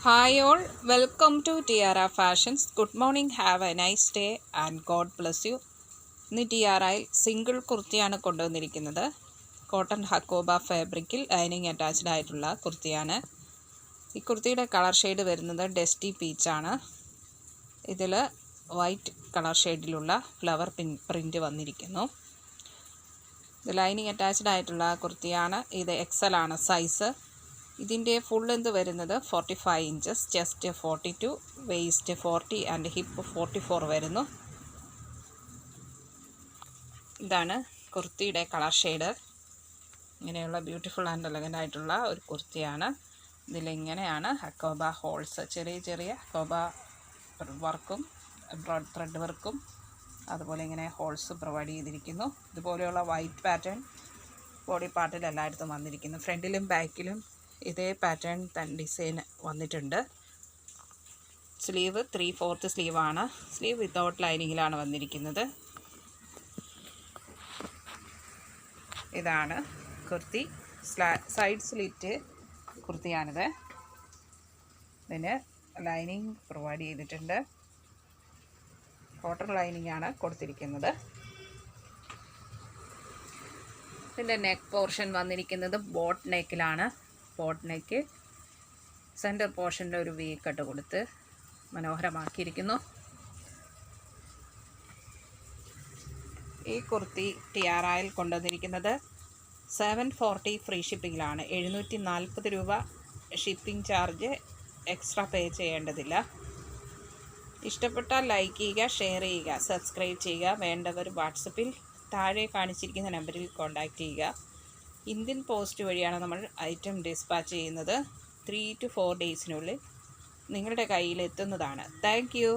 Hi all, welcome to Tiara Fashions. Good morning, have a nice day and God bless you. ഇന്ന് ടിയാറയിൽ single കുർത്തിയാണ് കൊണ്ടുവന്നിരിക്കുന്നത്. Cotton hakoba ഫാബ്രിക്കിൽ lining attached ആയിട്ടുള്ള കുർത്തിയാണ്. ഈ കുർത്തിയുടെ കളർ ഷെയ്ഡ് വരുന്നത് ഡസ്റ്റി പീച്ചാണ്. ഇതിൽ വൈറ്റ് കളർ ഷെയ്ഡിലുള്ള ഫ്ലവർ പ്രിൻറ്റ് വന്നിരിക്കുന്നു. ഇത് ലൈനിങ് അറ്റാച്ച്ഡ് ആയിട്ടുള്ള കുർത്തിയാണ്. ഇത് എക്സൽ ആണ് സൈസ്. ഇതിൻ്റെ ഫുൾ ലെന്ത് വരുന്നത് 45 inches, chest 42, waste 40 and hip 44 വരുന്നു. ഇതാണ് കുർത്തിയുടെ കളർ ഷെയ്ഡ്. ഇങ്ങനെയുള്ള ബ്യൂട്ടിഫുൾ ആൻഡ് എലഗൻ്റ് ആയിട്ടുള്ള ഒരു കുർത്തിയാണ്. ഇതിലിങ്ങനെയാണ് ഹക്കോബ ഹോൾസ്, ചെറിയ ചെറിയ ഹക്കോബ വർക്കും ത്രെഡ് വർക്കും അതുപോലെ ഇങ്ങനെ ഹോൾസ് പ്രൊവൈഡ് ചെയ്തിരിക്കുന്നു. ഇതുപോലെയുള്ള വൈറ്റ് പാറ്റേൺ ബോഡി പാർട്ടിൽ എല്ലായിടത്തും വന്നിരിക്കുന്നു. ഫ്രണ്ടിലും ബാക്കിലും ഇതേ പാറ്റേൺ ഡിസൈൻ വന്നിട്ടുണ്ട്. സ്ലീവ് 3/4 സ്ലീവാണ്. സ്ലീവ് വിത്തൗട്ട് ലൈനിങ്ങിലാണ് വന്നിരിക്കുന്നത്. ഇതാണ് കുർത്തി. സൈഡ് സ്ലിറ്റ് കുർത്തിയാണിത്. ഇതിന് ലൈനിങ് പ്രൊവൈഡ് ചെയ്തിട്ടുണ്ട്. കോട്ടൺ ലൈനിങ് ആണ് കൊടുത്തിരിക്കുന്നത്. ഇതിൻ്റെ നെക്ക് പോർഷൻ വന്നിരിക്കുന്നത് ബോട്ട് നെക്കിലാണ്. ബോട്ട് നെക്ക് സെൻറ്റർ പോർഷനിൽ ഒരു വി കട്ട് കൊടുത്ത് മനോഹരമാക്കിയിരിക്കുന്നു. ഈ കുർത്തി ടിയാറയിൽ കൊണ്ടുവന്നിരിക്കുന്നത് 740 ഫ്രീ ഷിപ്പിങ്ങിലാണ്. 740 രൂപ ഷിപ്പിംഗ് ചാർജ് എക്സ്ട്രാ പേ ചെയ്യേണ്ടതില്ല. ഇഷ്ടപ്പെട്ടാൽ ലൈക്ക് ചെയ്യുക, ഷെയർ ചെയ്യുക, സബ്സ്ക്രൈബ് ചെയ്യുക. വേണ്ടവർ വാട്സപ്പിൽ താഴെ കാണിച്ചിരിക്കുന്ന നമ്പറിൽ കോൺടാക്റ്റ് ചെയ്യുക. ഇന്ത്യൻ പോസ്റ്റ് വഴിയാണ് നമ്മൾ ഐറ്റം ഡിസ്പാച്ച് ചെയ്യുന്നത്. 3 to 4 ഡേയ്സിനുള്ളിൽ നിങ്ങളുടെ കയ്യിൽ എത്തുന്നതാണ്. Thank you.